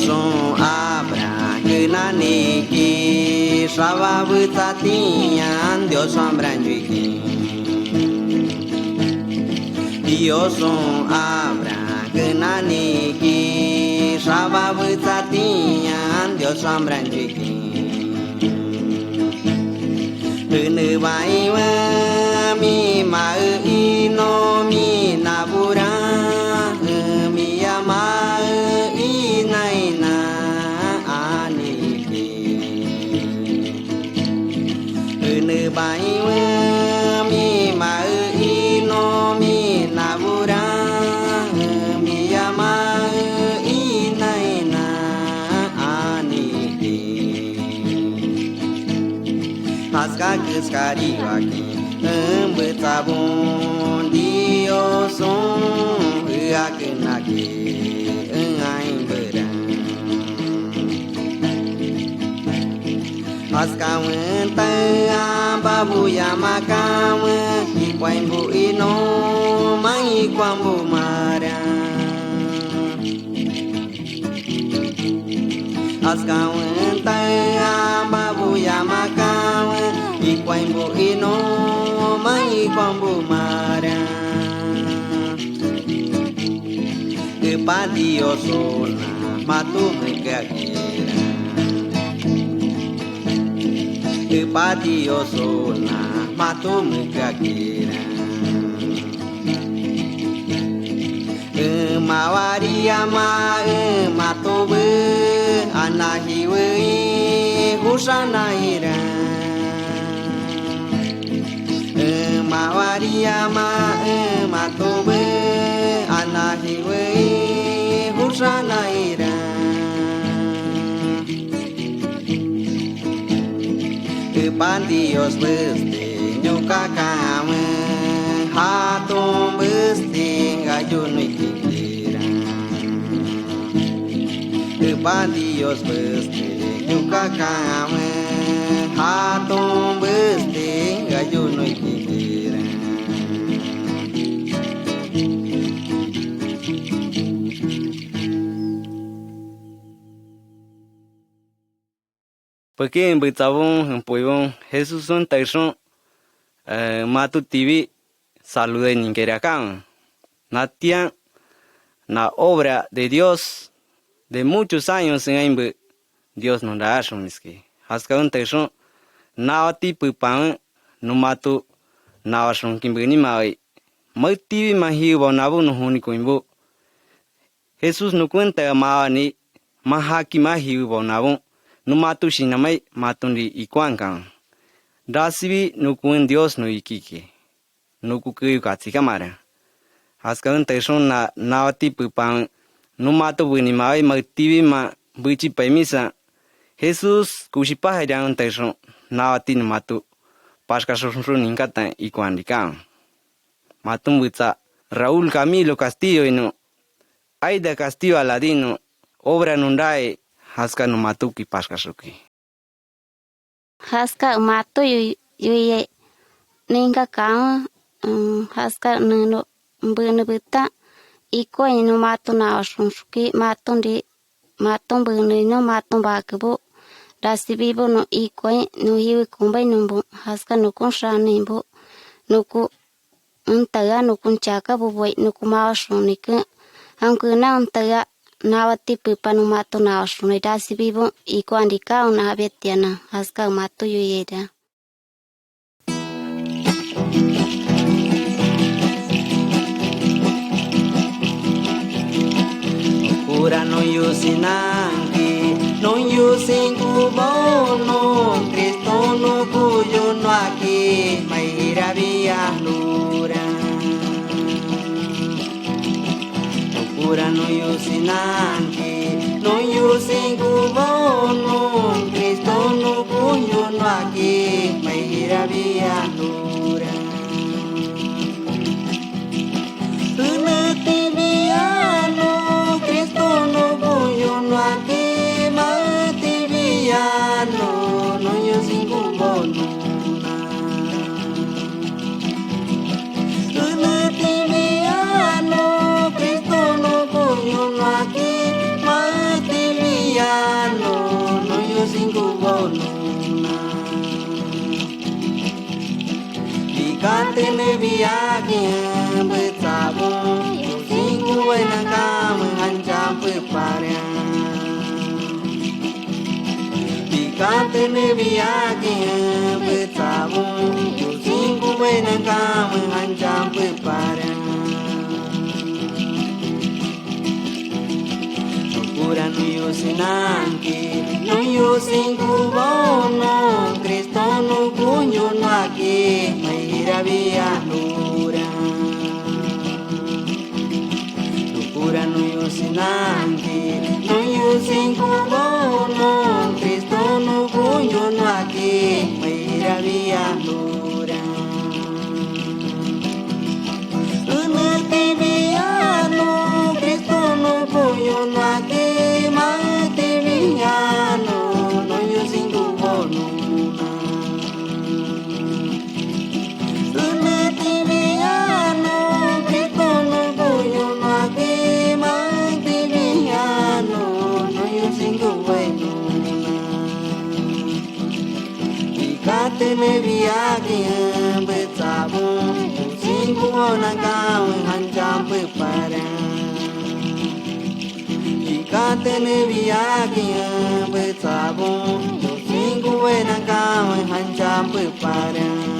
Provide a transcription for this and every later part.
son abra que na ni ki sava vutatian Dios ambranjuiki Dios son abra que na ni ki sava vutatian Dios ambranjuiki Nữ bài mi ma no mi na bura mi ama i nai na ani ki Nữ bài mi ma no mi na bura mi ama i nai na ani ki Haska kiskari waki Betabun Dios son Akenaki Engain berang Haskawen ta babu yamakawen Ikwain bu ino mai kwambu marang Haskawen ta babu yamakawen Ikwain bu ino mai kwambu marang Kepadio sona matu mekakira Kepadio sona matu mekakira Mawaria ma matobe anahiwe husana ira Mawaria ma matobe anahiwe husana ira Kepandios besti nyuka kame hatum besti gayun ikira Kepandios besti nyuka kame hatum besti gayun ikira Porque en Betabón, en Puebón, Jesús son Taizón, Matu TV, salude en Inqueracán. Natian, la obra de Dios, de muchos años en Aimbe, Dios nos da eso, miski. Hasta un Taizón, Nawati Pupan, no Matu, Nawason Kimbini Mai, Mai TV Mahibo Nabu no Hunicoimbo. Jesús no cuenta Maani, Mahaki Mahibo Nabu. No matu sinamay matundi ikuankan. Dasibi no kuen Dios no ikiki. No kukuyu katzikamara. Haskaun taison na nawati pupan no matu bunimay magtibi ma buchi paimisa. Jesus kushipahayan taison nawati no matu. Pasca sonsun inkatan ikuandikan. Matum butsa Raúl Camilo Castillo ino. Aida Castillo Aladino. Obra nundae. Haska no matuki paskasuki. Haska matu yuye ninga kang haska no bunu buta iko ino matu na osunsuki matundi matum bunu no matum bakubo dasibibo no iko no hiwi kumbai no haska no konshani bo no ku untaga no kunchaka buboi no kumaosunika hankuna untaga Nawati pupanu matu na osune dasi bibo iko andika una betiana haska matu yuyeda. Pura no yusinangi, no yusingubo no Cristo no cuyo no aquí, maira via lura. Pura no yusinangi, no yusingubo no Cristo no cuyo no aquí, maira via lura. Tibiano, Cristo no cuyo no aquí, tibiano, no yusingubo no. Tibiano, Cristo no cuyo no aquí, te ne viagin betabun singu wena kam hanjam peparan Bika te ne viagin betabun singu wena kam hanjam peparan Pura no yo sinanki no yo singu bono Cristo no kunyo no aquí Maira via nura Pura no yo sinanki no yo singu bono Cristo no kunyo no aquí Maira via nura Unete viano Cristo no kunyo no aquí Mate viano no yo singu bono Te me viagin betabun singu ona kaw hanjam peparan Jika te me viagin betabun singu ona kaw hanjam peparan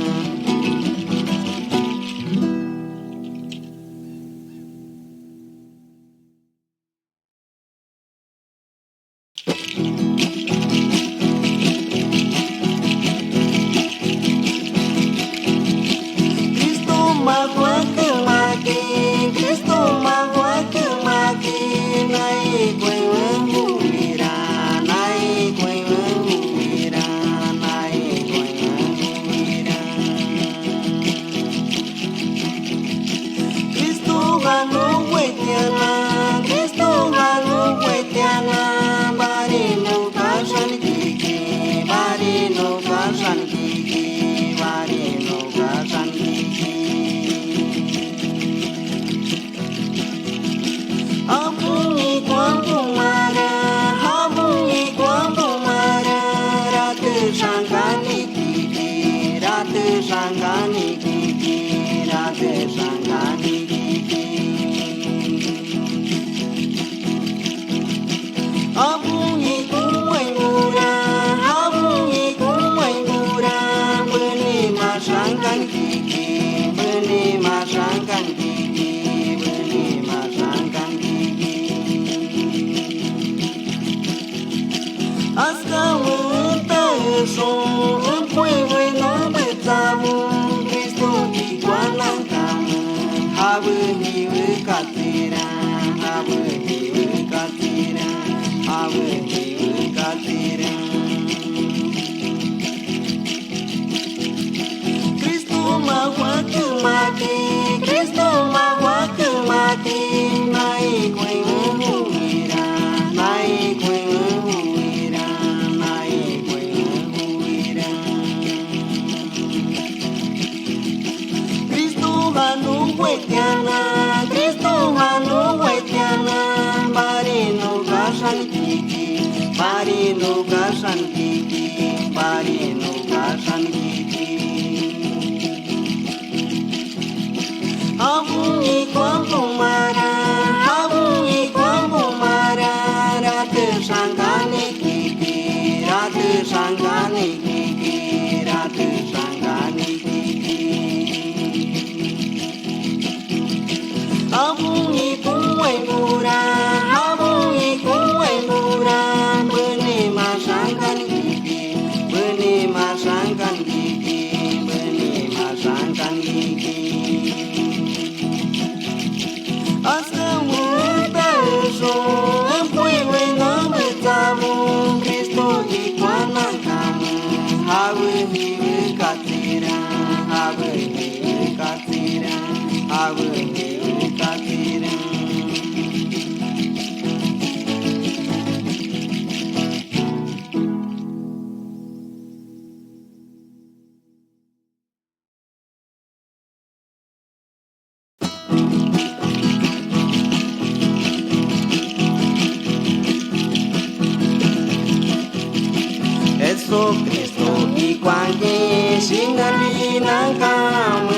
Cristo y cualquier sin alina cama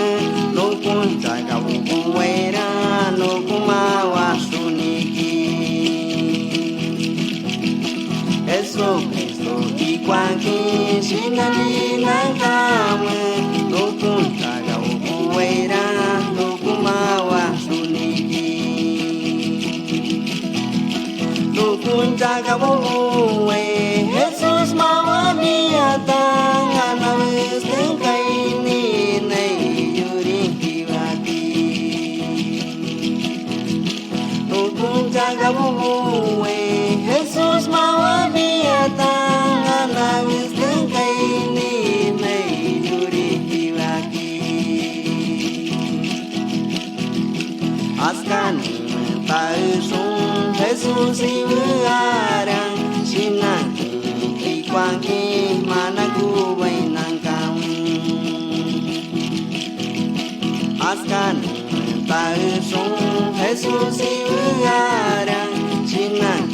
no punta cabuera no kumawa suniki Cristo y cualquier sin alina cama no punta cabuera no kumawa suniki no punta cabuera Jesus mawa biatang anawis kaini nei yuri hiwati Nukung jaga buwe Jesus mawa biatang anawis kaini nei yuri hiwati Askani tausung Jesus iwarang sinang Quangi managu wainangkam Askan tausung Jesus iwarang sinang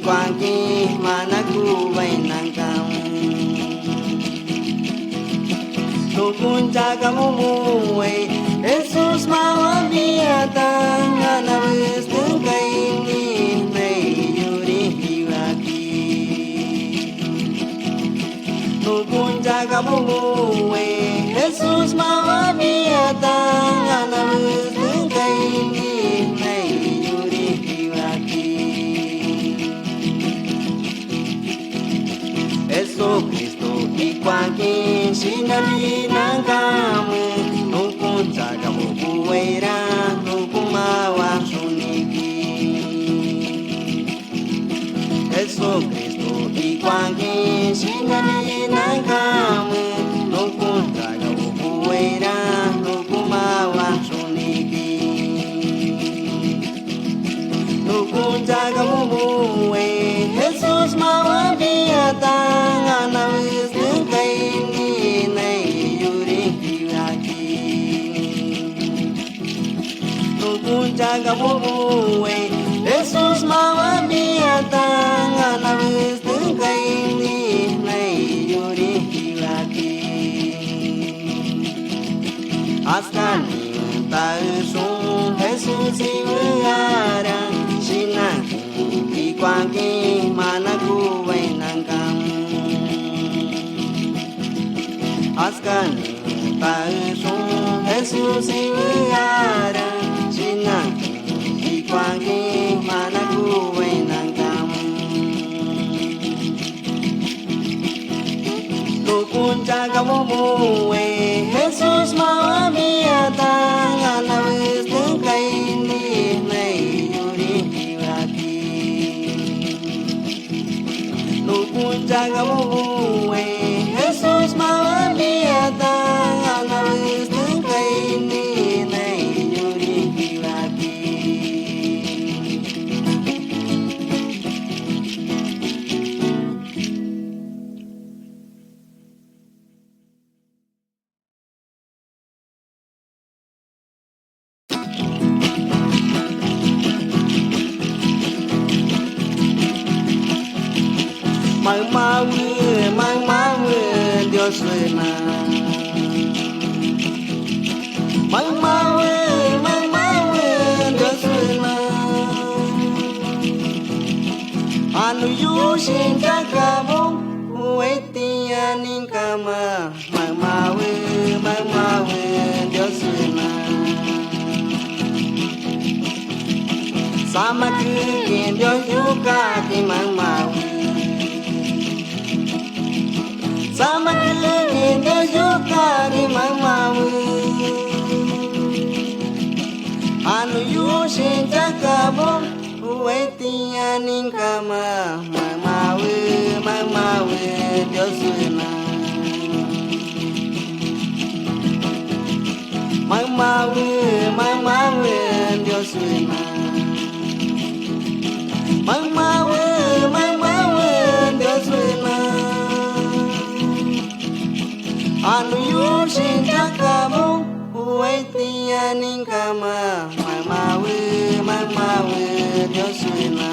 Quangi managu wainangkam Nukun jaga mumuwe Jesus mawa biatang anawis kaini nei yuri hiwaki Nukun jaga buwe Jesus mawa biatang anawis kaini nei yuri hiwaki Cristo y cualquier sinali nangkamu Nukun jaga buwe ra nukun mawa suniki Cristo y cualquier sinali nangkamu nukun jaga buwera nukumawa suniki nukun jaga buwe Jesus mawa biatang anawis kaini nei yuri hiwaki nukun jaga buwe Jesus mawa biatang anawis kaini nei yuri hiwaki Askani tausung Jesus iwarang sinang Quangi managu wainangkam Askani tausung Jesus iwarang sinang Quangi managu wainangkam Nukun jaga buwe Jesus mawa biatang anawis kaini nei yuri hiwaki Nukun jaga buwe Jesus mawa biatang anawis kaini nei yuri hiwaki mang mau Dios suena mang mau Dios suena anu yusin kakabo uetia ninkama mang mau Dios suena sama que Dios yuka di mang mau Sama kini Dios yuka di mang mau Anu yusin jakabo uetia ninkama mang mau Dios suena mang mau Dios suena mang mau Dios suena anu yusin jakabo uetia ninkama mang mau Dios suena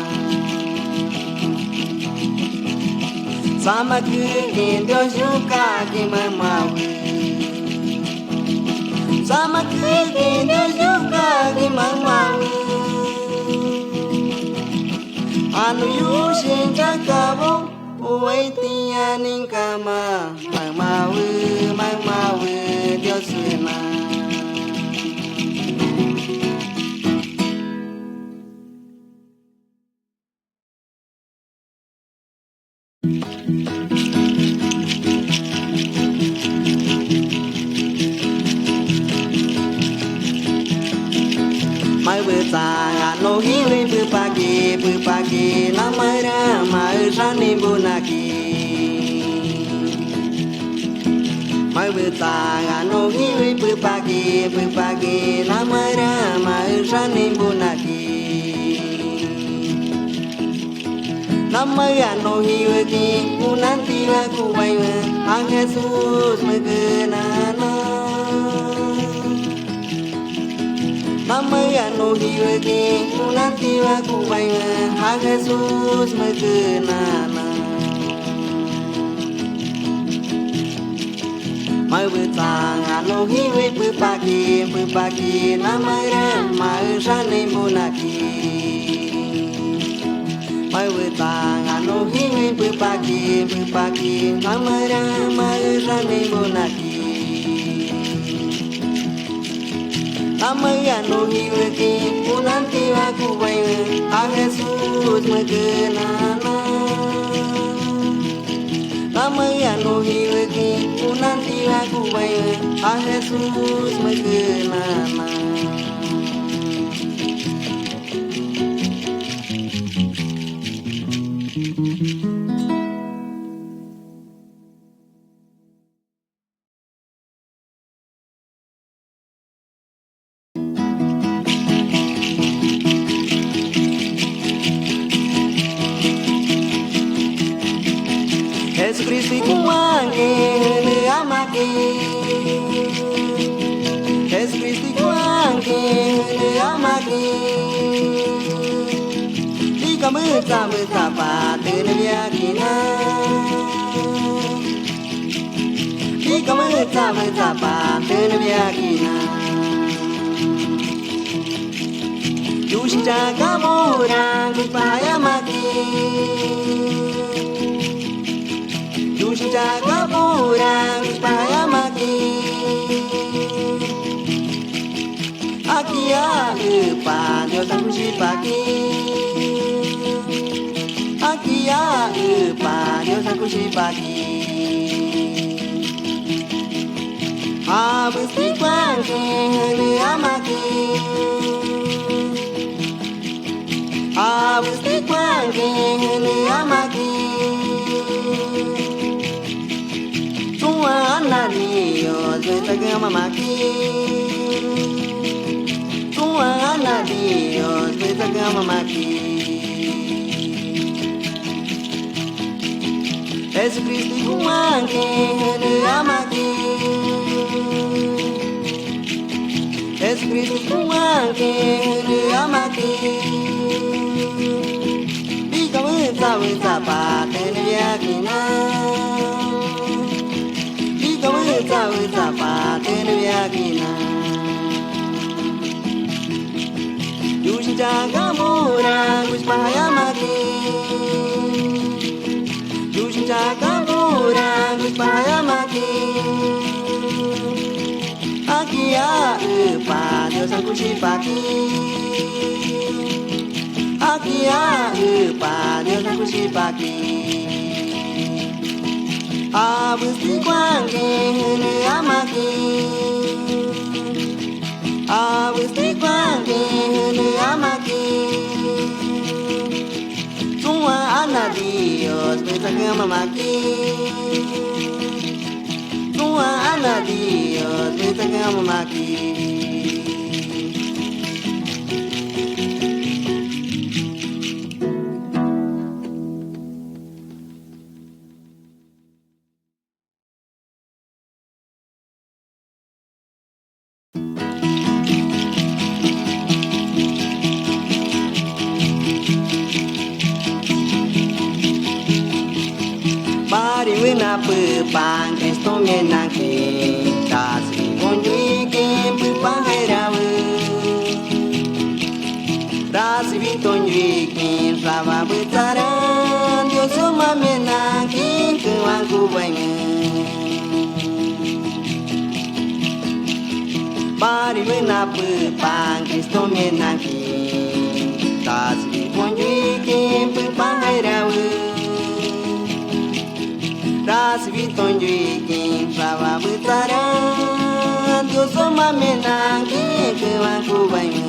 Sama kini dia suka gimana Sama kini dia suka gimana Anu yusin jakamu Uwai tianing kama Mang mawe dia senang Mai bertanya no hiwi berpagi namanya mai sani bunaki Mai bertanya no hiwi berpagi namanya mai sani bunaki Namanya no hiwi ki nanti aku bayi ang Jesus mengenana Namanya no hiwagi nanti aku bayang Hak Jesus mengenana Mai bertangan no hiwi berpagi Namanya mai sani bunaki Mai bertangan no hiwi berpagi Namanya mai sani bunaki Namanya no hiwagi nanti aku bayang Hak Jesus mengenana Namanya no hiwagi nanti aku bayang Hak Jesus mengenana Jesus Kristi kuangi ne amaki Jesus Kristi kuangi ne amaki Ika meta pate ne yakina Ika meta pate ne yakina Yushin jaga murang kupaya maki Jaga purang supaya maki Akia epa Dios aku si pagi Akia epa Dios aku si pagi Habis dipangki hene amaki Habis dipangki hene amaki Tuana Dios betaka mamaki Tuana Dios betaka mamaki Jesus Kristi kuangi hene amaki Jesus Kristi kuangi hene amaki Ika weta patene yakina Wita patene yakina Yushin jaga murang kuspaya maki Yushin jaga murang kuspaya maki Akia epa Dios aku si pagi Akia epa Dios aku si pagi Habis dikuangi hene amaki Habis dikuangi hene amaki Semua anak Dios betaka mamaki Semua anak Dios betaka mamaki na pu pan Cristo me na ki ta si bon yu ki pu pan hai ra wu ra si vi ton yu ki sa va bu ta ra Dios so ma me na ki ku wan ku bai me Bari me na pu pan Cristo me na ki ta si bon yu ki pu pan hai ra wu ra si vi ton yu ki sa va bu ta ra Dios so ma me na ki ku wan ku bai me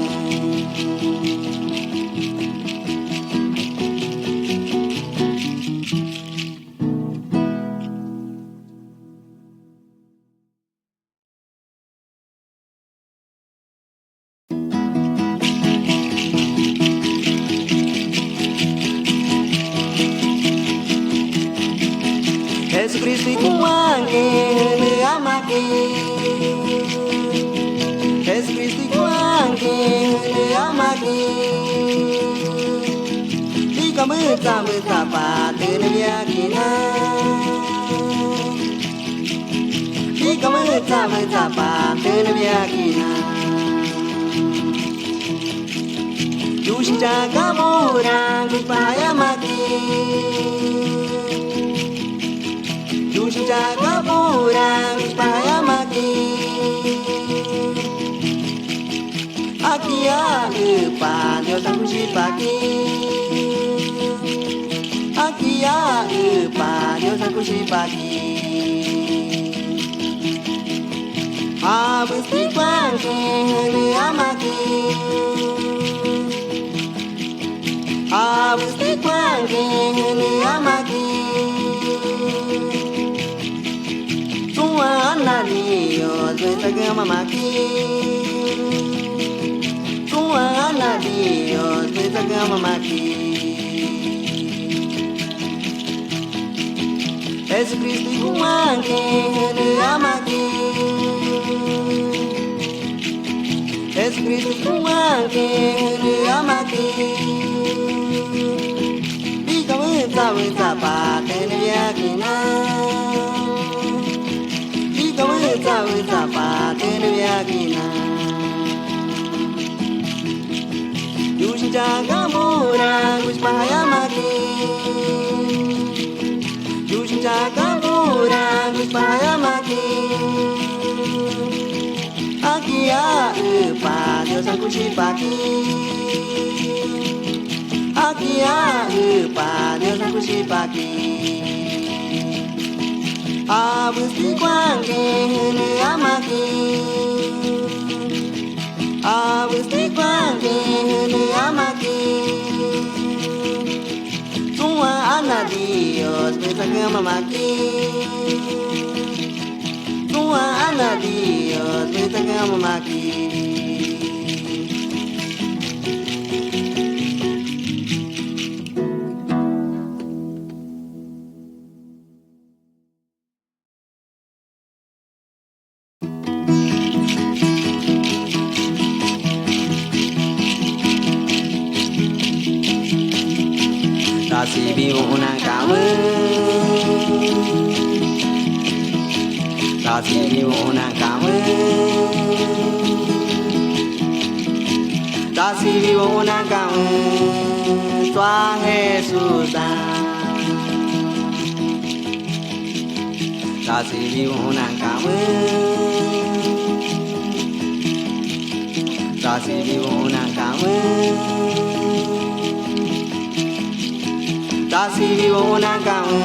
Jesucristo ikuange ne amake Jesucristo ikuange ne amake Ika muta pa tene yakina Ika muta pa tene yakina Yushinja kamura kupaya maki Jaga purang paya maki Akia upa Dios aku si pagi Akia upa Dios aku si pagi Habis di pagi ni amaki Habis di pagi ni amaki Tuana Dios betaka mamaki Tuana Dios betaka mamaki Jesucristo ikuange ne amaki Jesucristo ikuange ne amaki Bika wita pa tene yakina Wita pa tene yakina Yushin jaga mura kus pahaya maki Yushin jaga mura kus pahaya maki Akia upa Dios aku si pagi Akia upa Dios aku si pagi Habis di kuange ne amaki Habis di kuange ne amaki Tua ana Dios betaka mamaki Tua ana Dios betaka mamaki Rasi biuna kamu Rasi biuna kamu Rasi biuna kamu Tuhan Yesus Rasi biuna kamu Rasi biuna kamu Rasi biuna kamu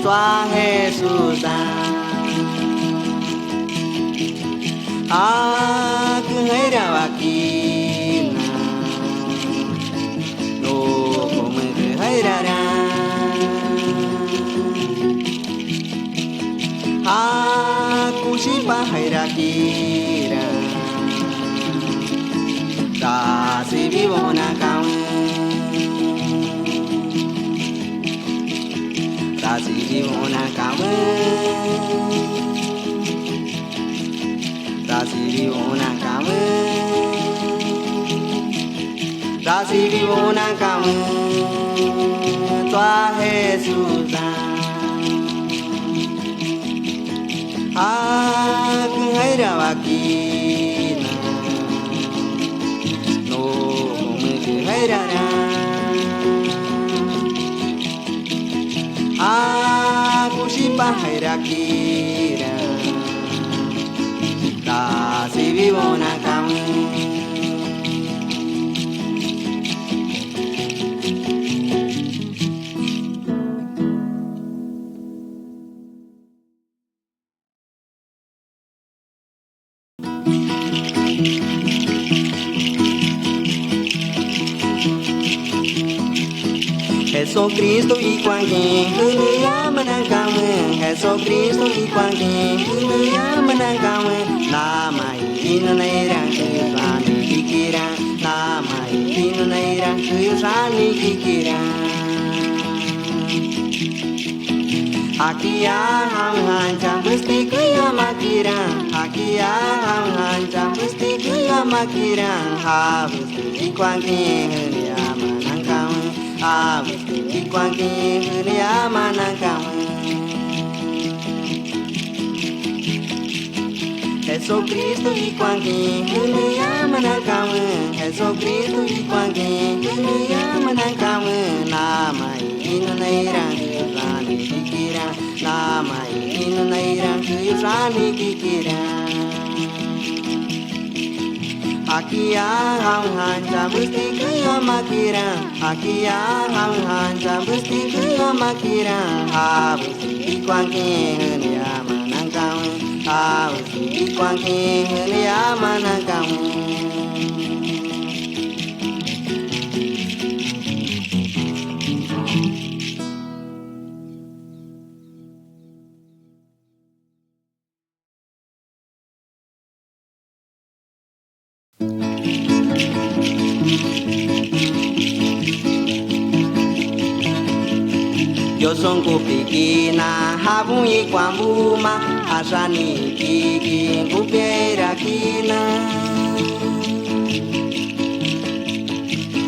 Tuhan Yesus Aku ngairawakina No kome hairara Aku sipa hairakira Rasi biuna kamu Rasi biuna kamu Rasi biuna kamu Rasi biuna kamu Tuhan Yesus Haira wakina no mumiki haira kushipa haira kira ta si vivona kamu Jesucristo y cuangin huluya manangkamu Jesucristo y cuangin huluya manangkamu Namai inu nairang kuyusani kikirang Namai inu nairang kuyusani kikirang Hakia ham hancam pasti kuya makirang Hakia ham hancam pasti kuya makirang Habusti y cuangin huluya manangkamu Habusti y cuangin huluya manangkamu Jesucristo y cuangin huluya manangkamu Jesucristo y cuangin huluya manangkamu Namai inu nairang kuyusani kikirang Namai inu nairang kuyusani kikirang Hakia ham hancam pasti kuya makirang Hakia ham hancam pasti kuya makirang Habusti y cuangin huluya manangkamu Habusti y cuangin huluya manangkamu Yo son kupikina habun y kwambuma asani kiki kupiera kina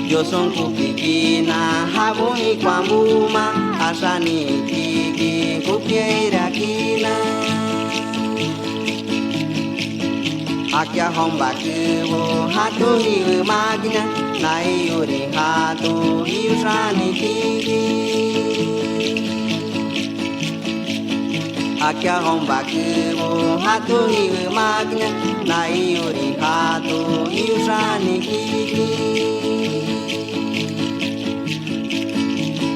Yo son kupikina habun y kwambuma asani kiki kupiera kina Akia homba kubo hatu hiu magina Nai yuri hatu hiu sani kiki Akia homba kubo hatu hiu magina Nai yuri hatu hiu sani kiki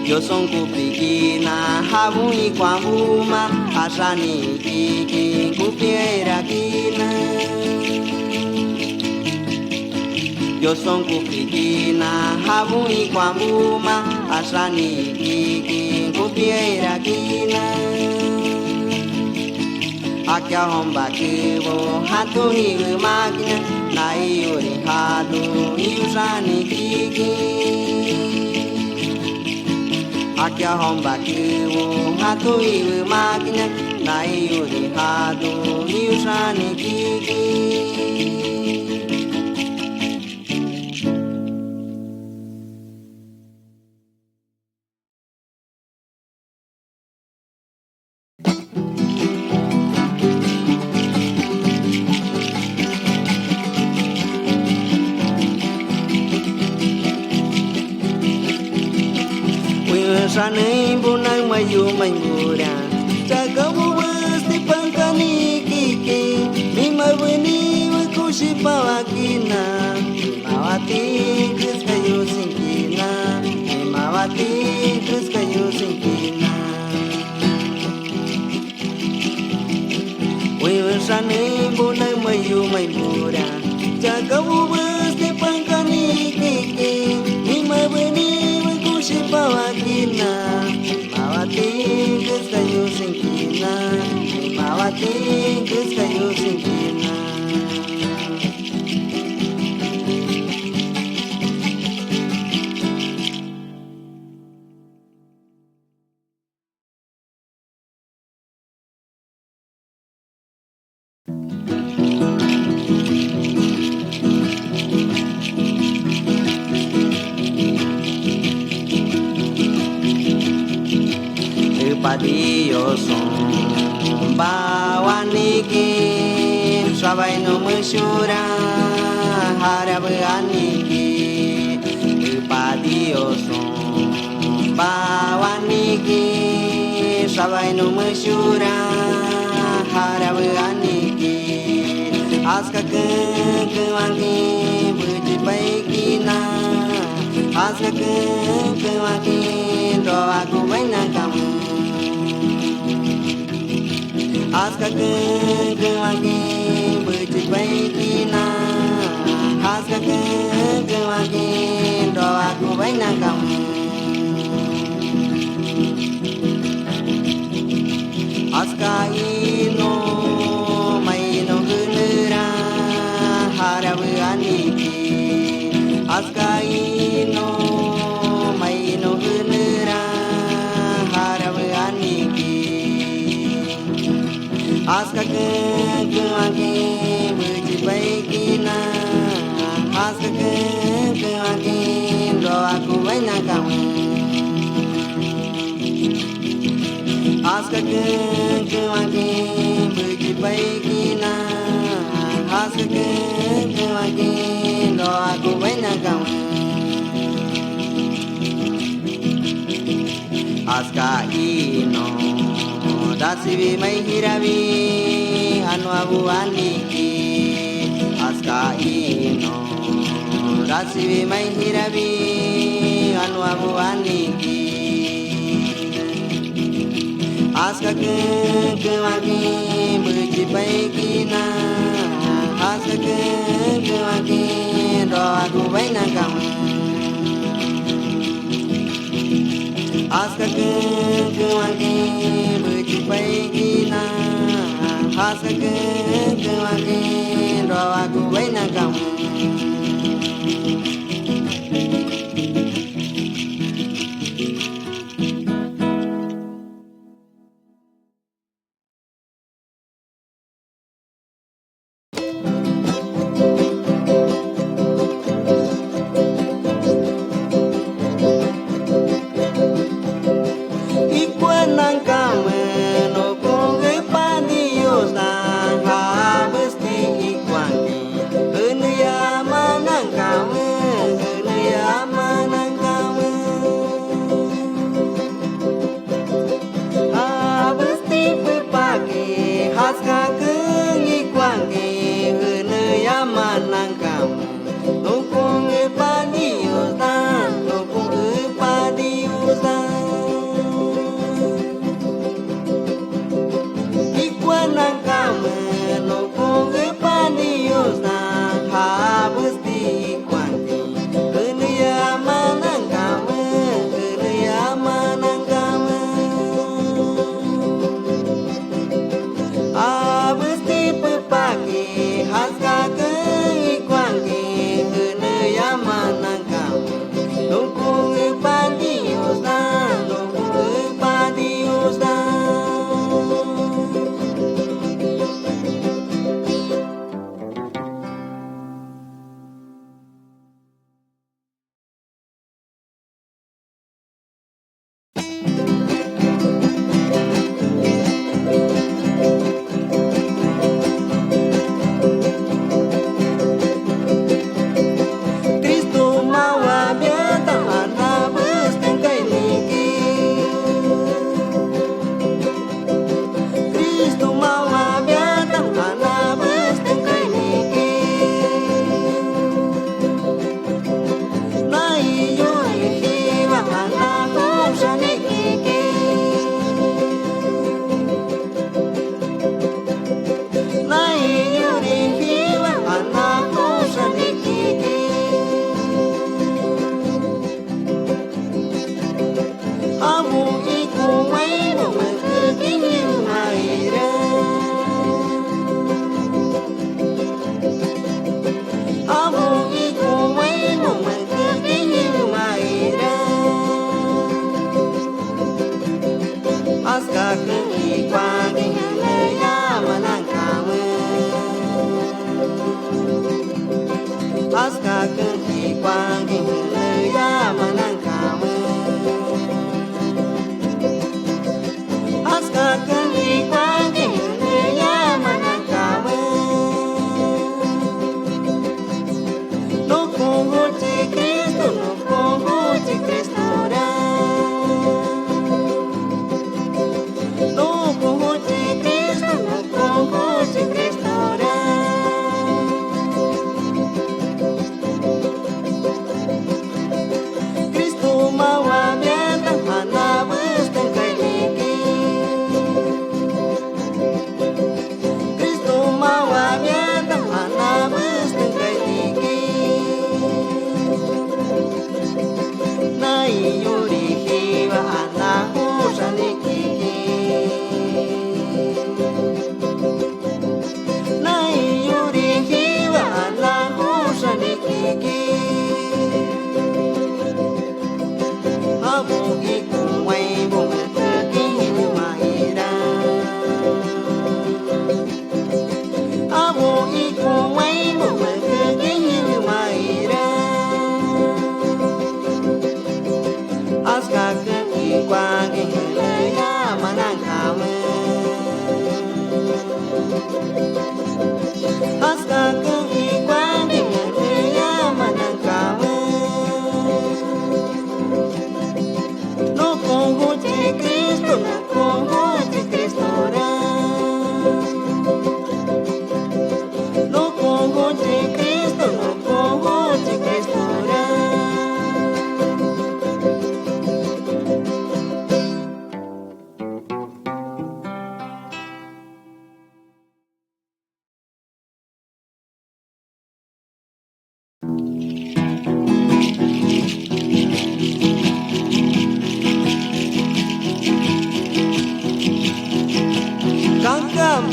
Yo son kupikina habun y kwambuma asani kiki kupiera kina Yo son kupikina habun y kwambuma asani kiki kupiera kina Akia homba kubo hatu hiu magina Nai yuri hatu hiu sani kiki Akia homba kubo hatu hiu magina Nai yuri hatu hiu sani kiki Sanay bunang mayumangura Tagawu wasti pangkani kiki Mimawini wakushi pawakina Mimawati kris kayo singkina Mimawati kris kayo singkina Wiwa sanay bunang mayumangura Tagawu wasti pangkani kiki Mimawini wakushi pawakina Mimawati kris kayo singkina Mimawati kris kayo singkina Padi yo son bawaniki sabai no musura harabaniki padioson bawaniki sabai no musura harabaniki aska kewangi buji baikina aska kewangi do aku baina kamu aska kewangi buji baikina aska kewangi do aku baina kamu aska ino maino gunura harabaniki aska ino maino gunura harabaniki aska kewangi buji baikina aska kewangi do aku baina kamu aska kewangi buji baikina aska kewangi do aku baina kamu aska ino dasivi mai hiravi anu abu aniki aska ino dasivi mai hiravi anu abu aniki aska kewangi buji baikina aska kewangi do aku baina kamu aska kewangi buji baikina aska kewangi do aku baina kamu Mana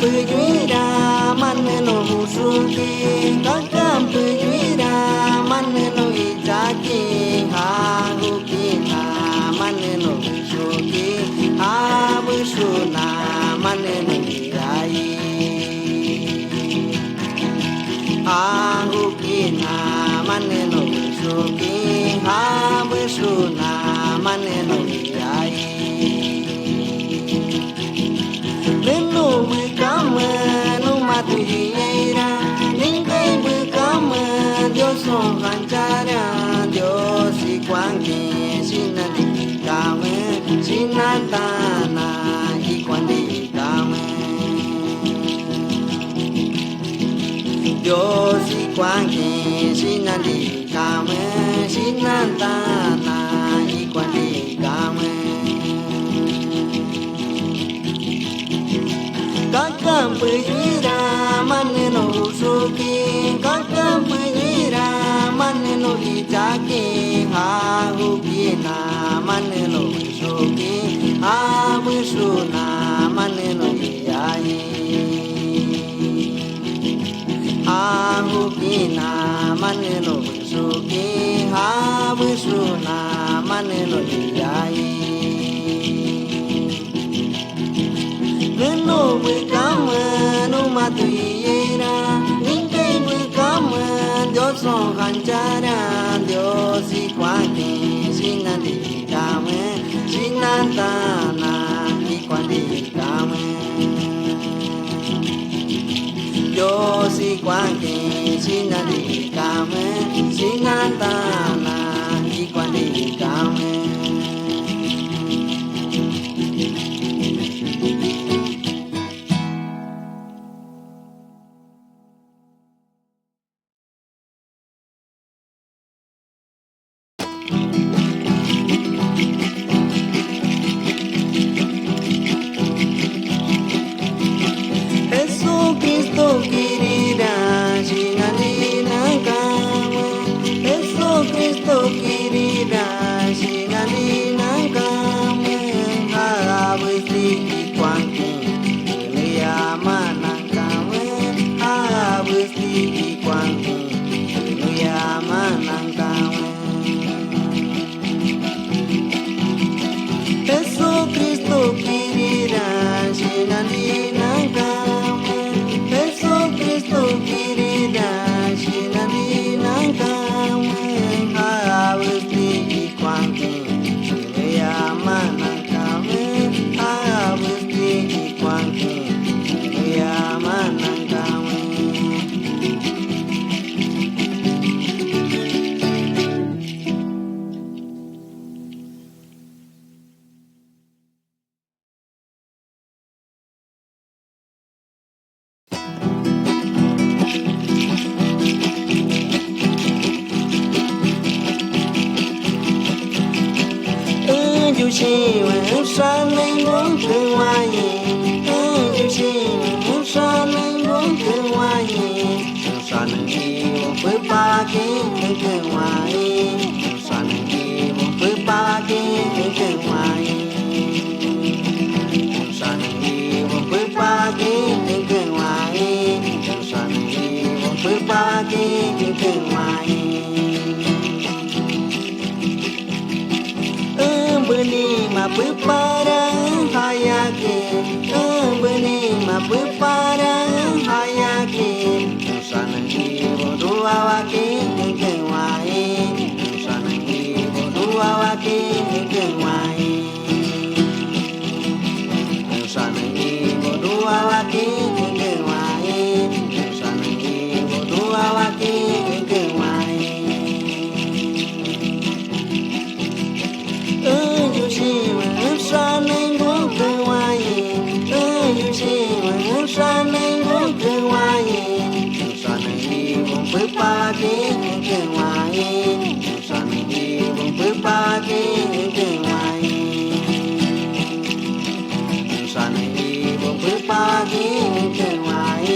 puyuira maneno musuki kakam puyuira maneno ichaki hagukina maneno musuki habusuna maneno iai hagukina maneno musuki habusuna maneno iai Nenu bukama no matuira ninguém bukama Dios son hancara Dios ikwangi sinani kame sinatana ikwandi kame Dios ikwangi sinani kame sinatana ikwandi kame Kakam puyira maneno usuki Kakam puyira maneno ichaki Hahukina maneno usuki Hamusuna maneno iyai Hahukina maneno usuki Hamusuna maneno iyai Nenu bukama no matuira ninguém bukama Dios son hancara Dios ikwani sinandi kame sinantana ikwani kame Dios ikwani sinandi kame sinantana ikwani kame Jesucristo querida, sinalina kama. Jesucristo querida, sinalina kama. Harabusti kwangu, kulia manangkama. Harabusti kwangu, kulia manangkama. Jesucristo querida, sinalina kama. Jesucristo querida, sinalina kama. Harabusti kwangu, kulia manangkama. Harabusti kwangu, kulia manangkama. Yêu xin em san lên bốn thương hoa nhị Yêu xin em san lên bốn thương hoa nhị San lên yêu với ba cái thương hoa nhị San lên yêu với ba cái thương hoa nhị San lên yêu với ba cái thương hoa nhị San lên yêu với ba cái thương hoa nhị Beni ma prepara hayake Beni ma prepara hayake Sanangi bodua wake kenwai Sanangi bodua wake kenwai Sanangi bodua wake kenwai Sanangi bodua wake kenwai You see when I'm shining, won't go away. You see when I'm shining, won't go away. Shining, won't be party, go away. Shining, won't be party, go away. Shining, won't be party, go away.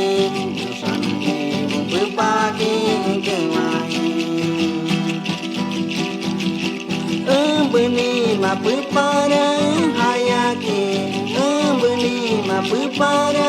Shining, won't be party, go away. Beni ma prepara hayake Beni ma prepara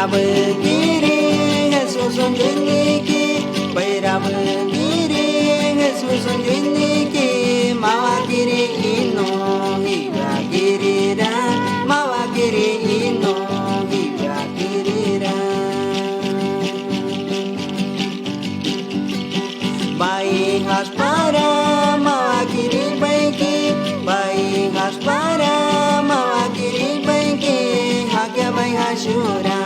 Bairabagiri Jesus Juniki Bairabagiri Jesus Juniki Mawagiri ino Hibagirira Mawagiri ino Hibagirira Bai haspara Mawagiri baiki Bai haspara Mawagiri baiki Hakya bai hashura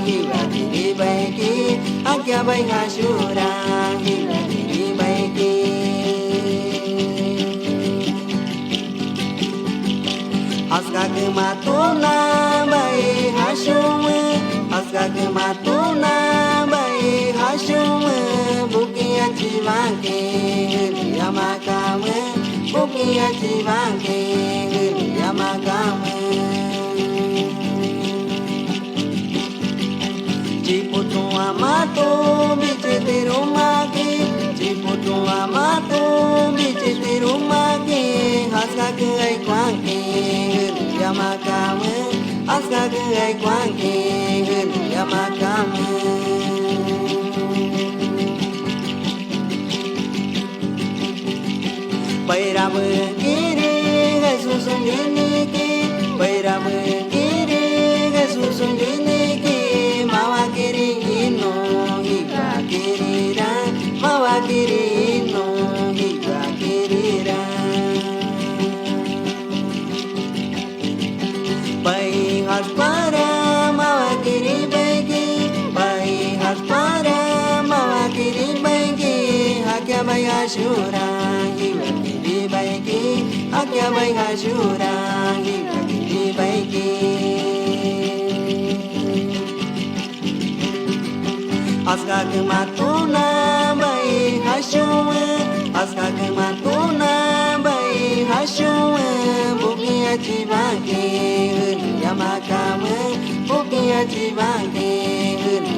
Hibagiri baiki Hakya bai hashura Hibagiri baiki Askag matuna bai hashum Askag matuna bai hashum Bukia chivanke Yamakame Bukia chivanke Yamakame Ciputu amato bichete rumake Ciputu amato bichete rumake Askag ai kwanke Yamakame Askag ai kwanke Yamakame Bairabagiri Jesus Juniki Bairabagiri Jesus Juniki Mawagiri ino Hibagirira Mawagiri ino Hibagirira Bai haspara Mawagiri baigi Bai haspara Mawagiri baigi Hakya bai hashura Hibagiri baigi Hakya bai hashura Hibagiri baigi Askag matuna bai hashum Askag matuna bai hashum Bukia chivanke Yamakame Bukia chivanke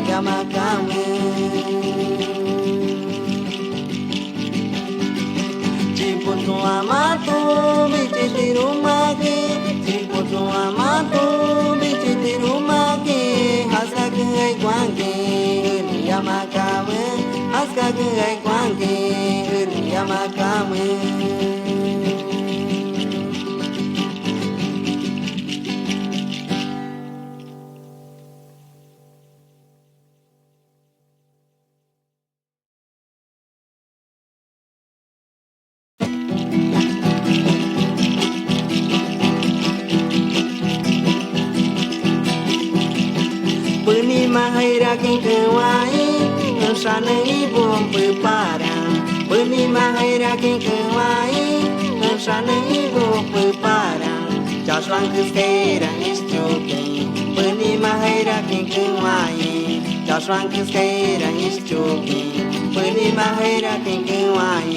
Yamakame Ciputu amato bichete rumake Ciputu amato bichete rumake Askag ai kwanke Yamakame Askag ai kwanke Yamakame Beni mahira king kewai Sana ibu pepara Beni mahira king kewai Sana ibu pepara Jaswan keskera istuki Beni mahira king kewai Jaswan keskera istuki Beni mahira king kewai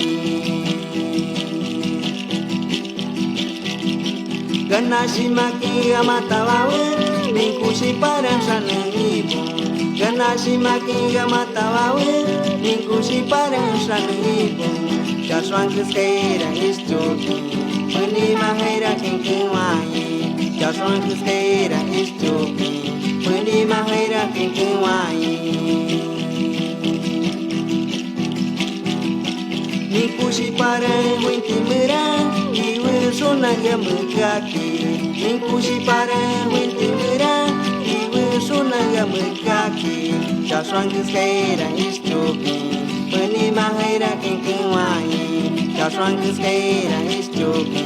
Ganashimaki amatawawe Ningkusi parang sana ibu Ganashimaki amatawawe Ningkusi parang sana ibu Jaswan keskera istuki Beni mahira king kewai Jaswan keskera istuki Beni mahira king kewai Ningkusi parang wintimera Iwe sona gamukaki Ningkusi parang wintimera Iwe sona gamukaki Jaswan keskera istuki Beni mahira king kewai Jaswan keskera istuki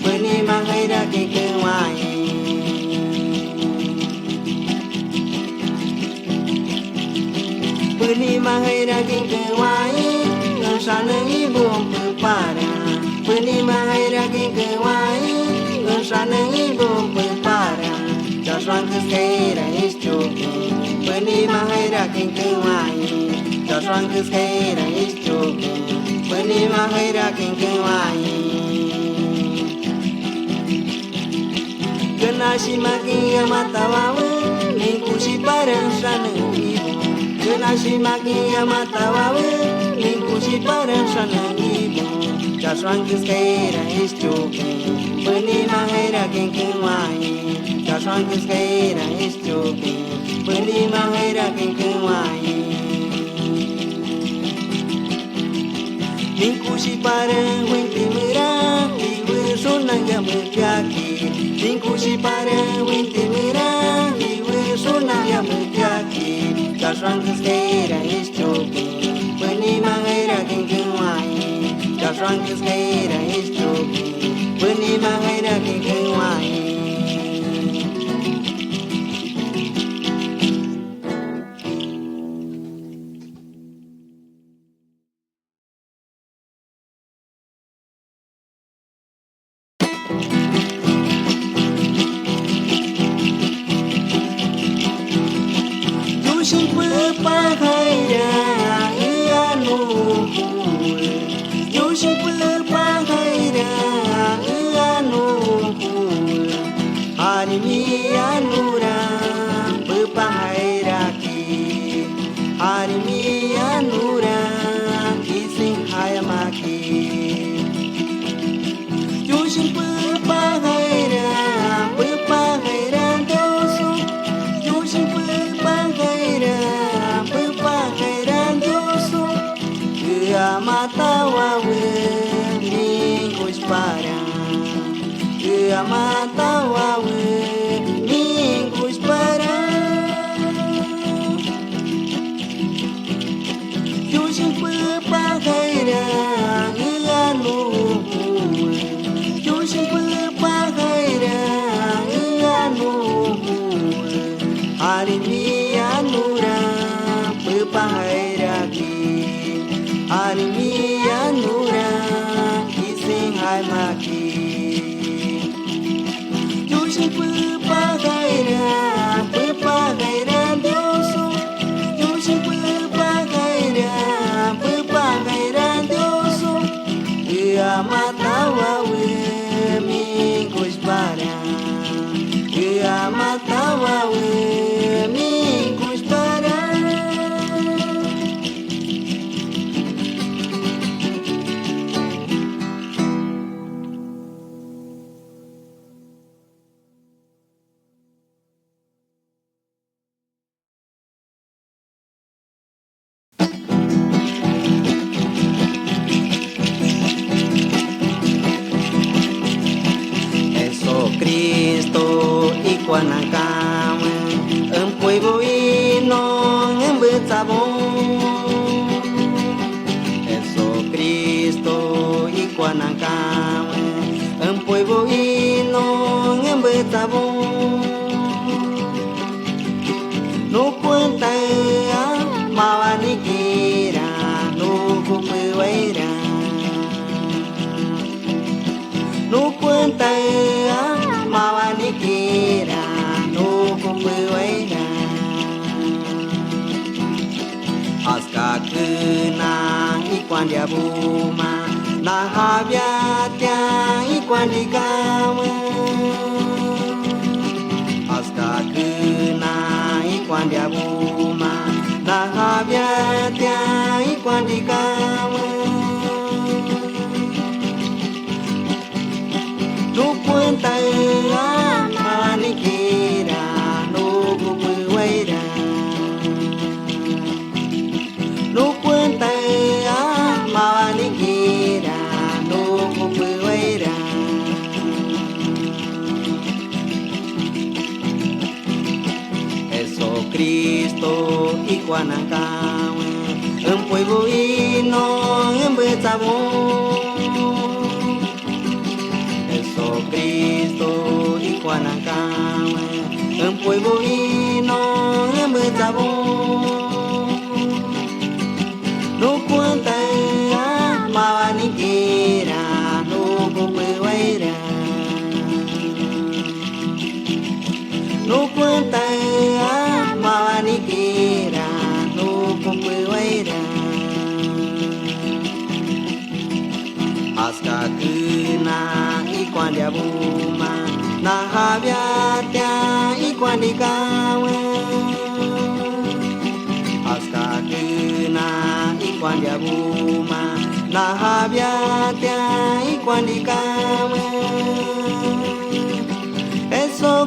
Beni mahira king kewai Beni mahira king kewai Sana ibu pepara Beni mahira king kewai Sana ibu pepara Jaswan keskera istuki Beni mahira king kewai Jaswan keskera istuki Beni mahira king kewai Ganashimaki amatawawe Ningkusi parang sana ibu Ganashimaki amatawawe Ningkusi parang sana ibu Jaswan keskera istuki Beni mahira king kewai Jaswan keskera istuki Bani mahera kinkuai Ningkusi parang winti merah Iwe sunang ya mekaki Ningkusi parang winti merah Iwe sunang ya mekaki Kasran keskera ischoki Bani mahera kinkuai Kasran keskera ischoki Bani mahera kinkuai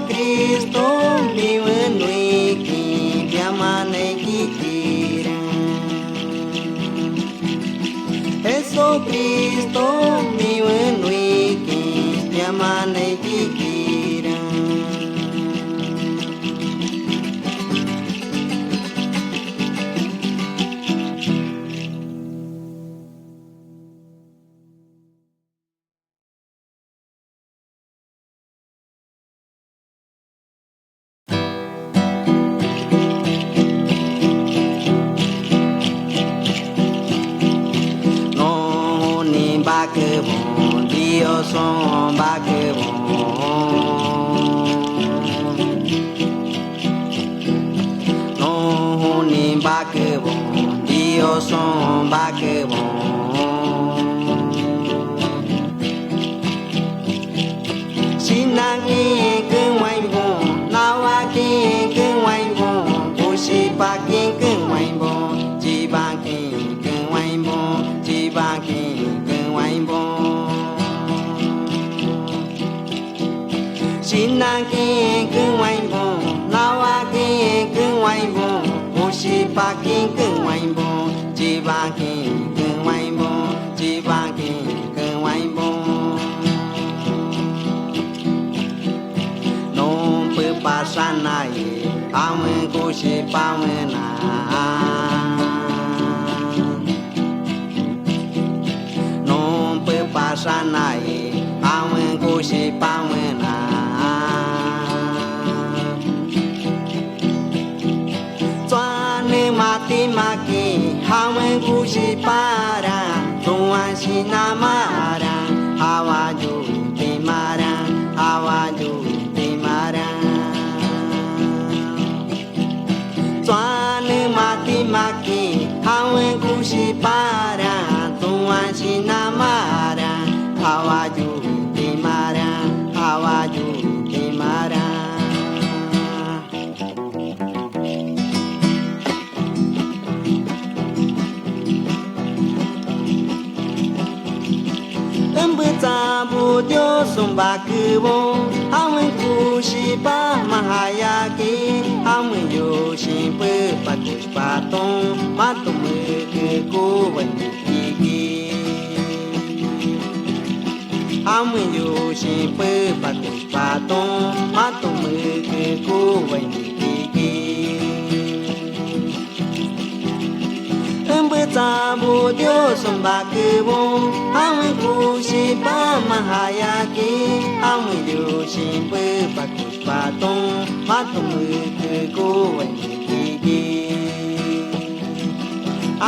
Cristo mi wenui Cristo mi wen we kin yama nei ki kiran ba que bon Dios son ba que bon no ni ba que bon Dios son ba que bon sin nang que wai bon na wa que wai bon bu si ba que wai bon ji ba que wai bon ji ba que xin nàng kia cứ quay bồn nào à kia cứ quay bồn ô si ba kia cứ quay bồn chỉ ba kia cứ quay bồn chỉ ba kia cứ quay bồn nông bự ba san này bao nhiêu cô si bao nhiêu na nông bự ba san này bao nhiêu cô si bao nhiêu na mati maki hawen kusi para tuan sinamara hawaju timaran tuan mati maki hawen kusi para tuan sinamara hawaju timaran Sabu Dios son ba que bon awen kushi pa mahayaki awen yo shin pe pa kush pa ton ma to me ke ko wan ki awen yo shin pe pa kush pa ton ma to me ke ko wan ki Sabu Dios son ba que bon awen kushi pa mahayaki awen yo shin pe pa kush pa ton ma to me ke ko wan ki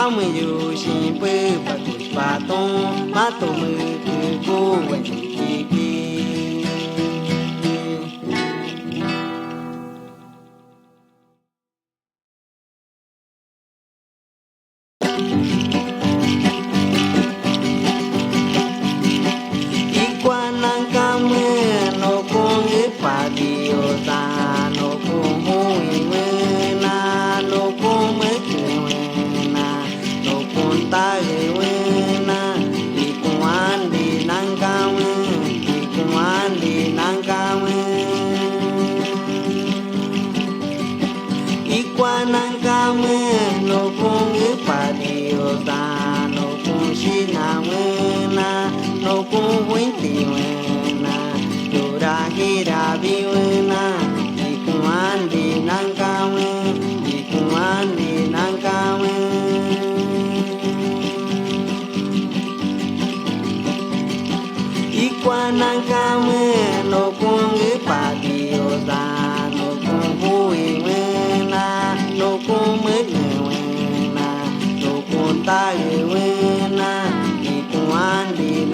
awen yo shin pe pa kush pa ton ma to me ke ko wan ki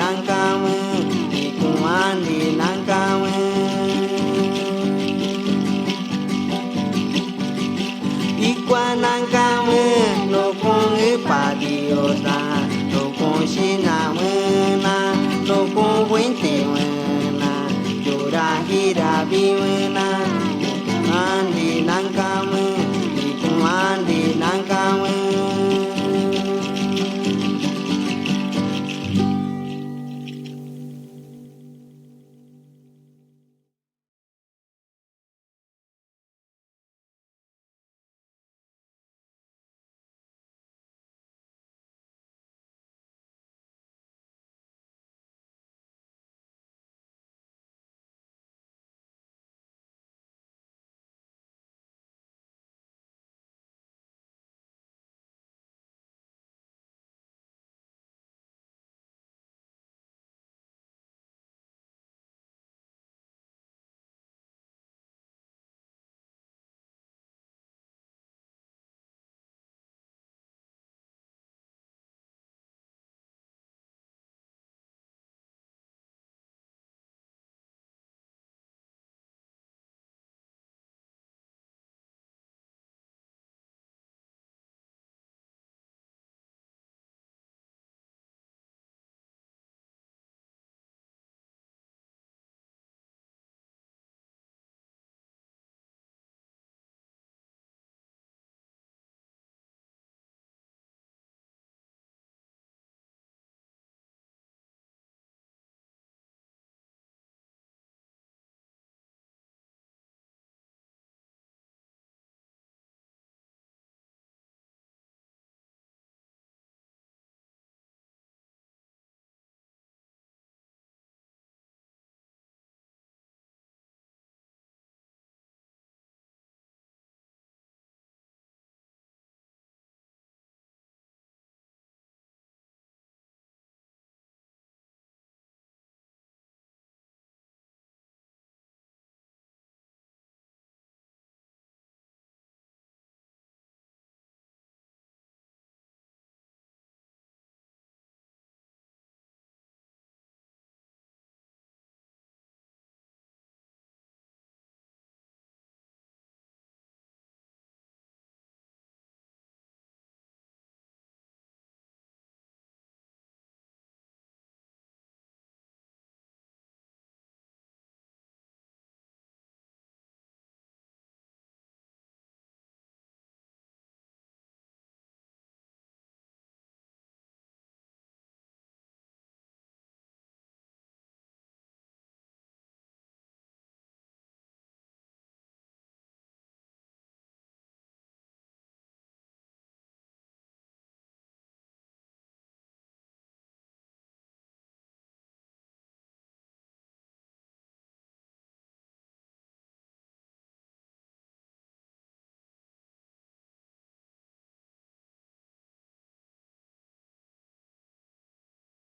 ta